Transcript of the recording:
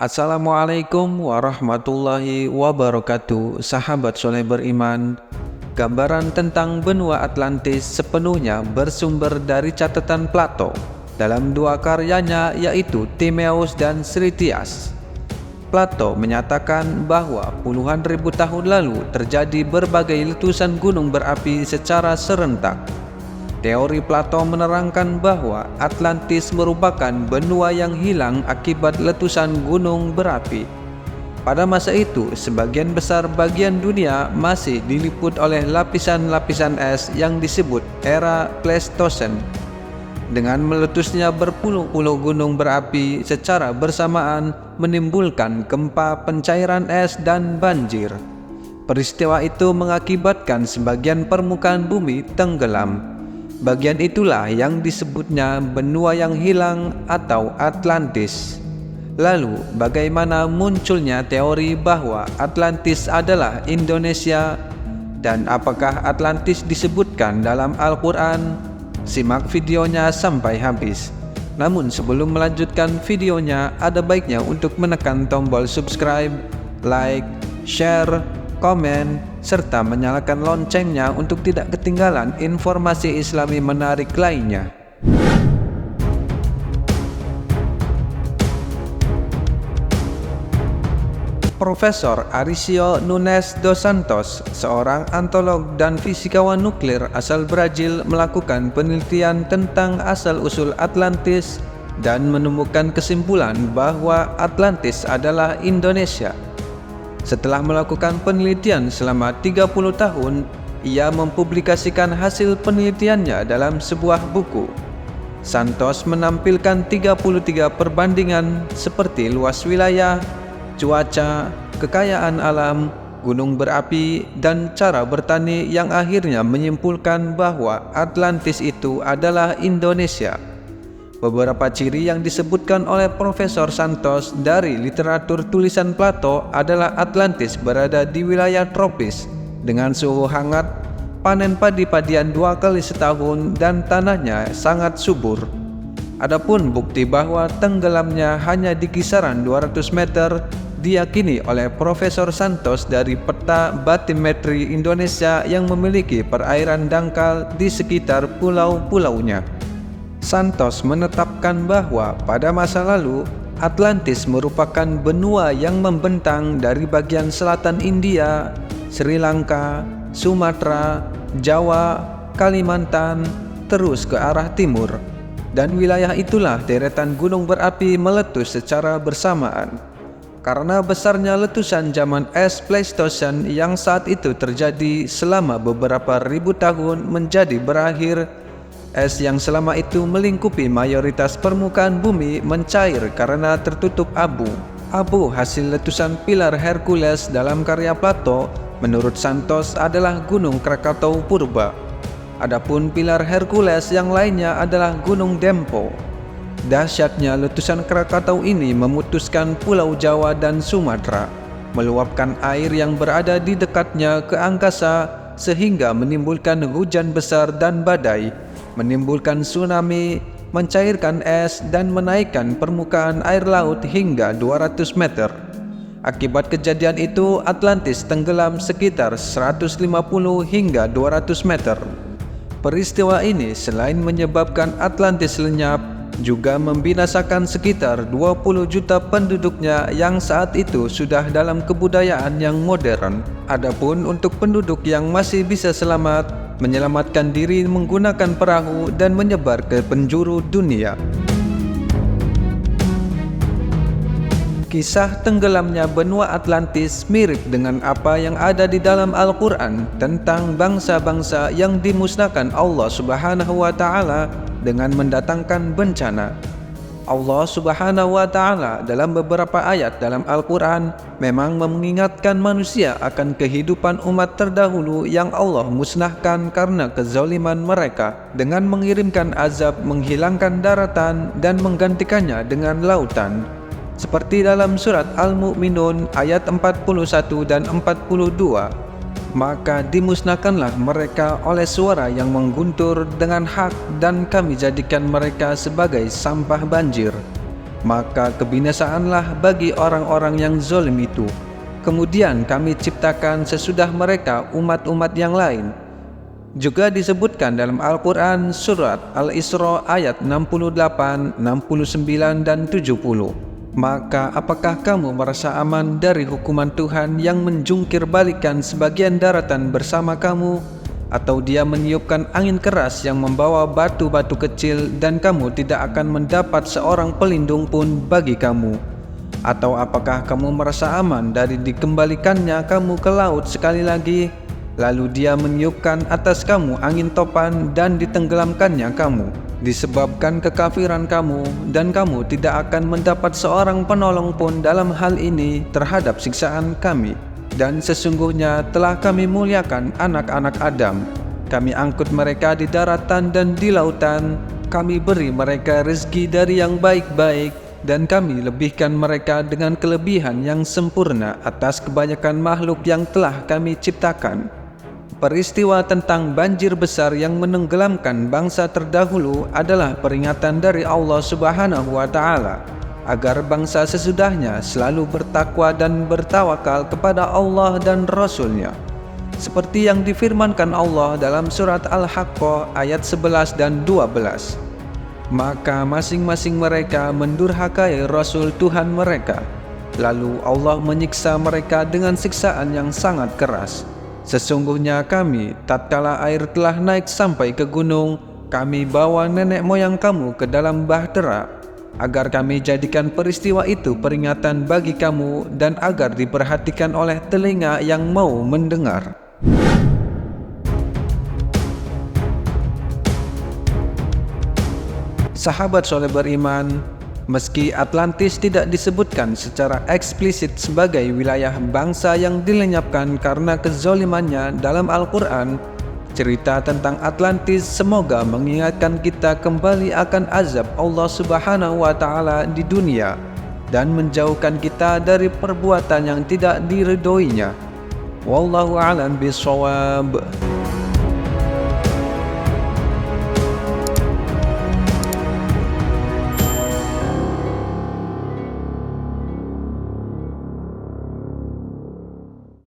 Assalamualaikum warahmatullahi wabarakatuh. Sahabat soleh beriman, gambaran tentang benua Atlantis sepenuhnya bersumber dari catatan Plato dalam dua karyanya, yaitu Timaeus dan Critias. Plato menyatakan bahwa puluhan ribu tahun lalu terjadi berbagai letusan gunung berapi secara serentak. Teori Plato menerangkan bahwa Atlantis merupakan benua yang hilang akibat letusan gunung berapi. Pada masa itu, sebagian besar bagian dunia masih diliput oleh lapisan-lapisan es yang disebut era Pleistosen. Dengan meletusnya berpuluh-puluh gunung berapi secara bersamaan menimbulkan gempa, pencairan es, dan banjir. Peristiwa itu mengakibatkan sebagian permukaan bumi tenggelam. Bagian itulah yang disebutnya benua yang hilang atau Atlantis. Lalu, bagaimana munculnya teori bahwa Atlantis adalah Indonesia? Dan apakah Atlantis disebutkan dalam Al-Quran? Simak videonya sampai habis. Namun sebelum melanjutkan videonya, ada baiknya untuk menekan tombol subscribe, like, share, komen, serta menyalakan loncengnya untuk tidak ketinggalan informasi Islami menarik lainnya. Profesor Aricio Nunes dos Santos, seorang antolog dan fisikawan nuklir asal Brazil, melakukan penelitian tentang asal-usul Atlantis dan menemukan kesimpulan bahwa Atlantis adalah Indonesia. Setelah melakukan penelitian selama 30 tahun, ia mempublikasikan hasil penelitiannya dalam sebuah buku. Santos menampilkan 33 perbandingan seperti luas wilayah, cuaca, kekayaan alam, gunung berapi, dan cara bertani yang akhirnya menyimpulkan bahwa Atlantis itu adalah Indonesia. Beberapa ciri yang disebutkan oleh Profesor Santos dari literatur tulisan Plato adalah Atlantis berada di wilayah tropis dengan suhu hangat, panen padi-padian 2 kali setahun, dan tanahnya sangat subur. Adapun bukti bahwa tenggelamnya hanya di kisaran 200 meter diyakini oleh Profesor Santos dari peta batimetri Indonesia yang memiliki perairan dangkal di sekitar pulau-pulaunya. Santos menetapkan bahwa pada masa lalu Atlantis merupakan benua yang membentang dari bagian selatan India, Sri Lanka, Sumatera, Jawa, Kalimantan, terus ke arah timur. Dan wilayah itulah deretan gunung berapi meletus secara bersamaan. Karena besarnya letusan zaman es Pleistosen yang saat itu terjadi selama beberapa ribu tahun menjadi berakhir, es yang selama itu melingkupi mayoritas permukaan bumi mencair karena tertutup abu. Abu hasil letusan pilar Hercules dalam karya Plato menurut Santos adalah Gunung Krakatau purba. Adapun pilar Hercules yang lainnya adalah Gunung Dempo. Dahsyatnya letusan Krakatau ini memutuskan Pulau Jawa dan Sumatera, meluapkan air yang berada di dekatnya ke angkasa sehingga menimbulkan hujan besar dan badai, menimbulkan tsunami, mencairkan es, dan menaikkan permukaan air laut hingga 200 meter. Akibat kejadian itu, Atlantis tenggelam sekitar 150 hingga 200 meter. Peristiwa ini selain menyebabkan Atlantis lenyap, juga membinasakan sekitar 20 juta penduduknya yang saat itu sudah dalam kebudayaan yang modern. Adapun untuk penduduk yang masih bisa selamat, menyelamatkan diri menggunakan perahu dan menyebar ke penjuru dunia. Kisah tenggelamnya benua Atlantis mirip dengan apa yang ada di dalam Al-Quran tentang bangsa-bangsa yang dimusnahkan Allah Subhanahu wa Ta'ala dengan mendatangkan bencana. Allah Subhanahu wa Ta'ala dalam beberapa ayat dalam Al-Quran memang mengingatkan manusia akan kehidupan umat terdahulu yang Allah musnahkan karena kezaliman mereka dengan mengirimkan azab, menghilangkan daratan, dan menggantikannya dengan lautan. Seperti dalam surat Al-Mu'minun ayat 41 dan 42. Maka dimusnahkanlah mereka oleh suara yang mengguntur dengan hak, dan kami jadikan mereka sebagai sampah banjir. maka kebinasaanlah bagi orang-orang yang zalim itu. Kemudian kami ciptakan sesudah mereka umat-umat yang lain. Juga disebutkan dalam Al-Quran surat Al-Isra ayat 68, 69 dan 70. Maka apakah kamu merasa aman dari hukuman Tuhan yang menjungkir balikan sebagian daratan bersama kamu? Atau dia meniupkan angin keras yang membawa batu-batu kecil dan kamu tidak akan mendapat seorang pelindung pun bagi kamu? Atau apakah kamu merasa aman dari dikembalikannya kamu ke laut sekali lagi? Lalu dia meniupkan atas kamu angin topan dan ditenggelamkannya kamu, disebabkan kekafiran kamu, dan kamu tidak akan mendapat seorang penolong pun dalam hal ini terhadap siksaan kami. Dan sesungguhnya telah kami muliakan anak-anak Adam. Kami angkut mereka di daratan dan di lautan. Kami beri mereka rezeki dari yang baik-baik, dan kami lebihkan mereka dengan kelebihan yang sempurna atas kebanyakan makhluk yang telah kami ciptakan. Peristiwa tentang banjir besar yang menenggelamkan bangsa terdahulu adalah peringatan dari Allah Subhanahu wa Ta'ala agar bangsa sesudahnya selalu bertakwa dan bertawakal kepada Allah dan Rasul-Nya, seperti yang difirmankan Allah dalam surat Al-Haqqah ayat 11 dan 12. Maka masing-masing mereka mendurhakai Rasul Tuhan mereka, lalu Allah menyiksa mereka dengan siksaan yang sangat keras. Sesungguhnya kami, tatkala air telah naik sampai ke gunung, kami bawa nenek moyang kamu ke dalam bahtera, agar kami jadikan peristiwa itu peringatan bagi kamu dan agar diperhatikan oleh telinga yang mau mendengar. Sahabat soleh beriman, meski Atlantis tidak disebutkan secara eksplisit sebagai wilayah bangsa yang dilenyapkan karena kezalimannya dalam Al-Quran, cerita tentang Atlantis semoga mengingatkan kita kembali akan azab Allah Subhanahu wa Ta'ala di dunia dan menjauhkan kita dari perbuatan yang tidak diridhoinya. Wallahu a'lam bishawab.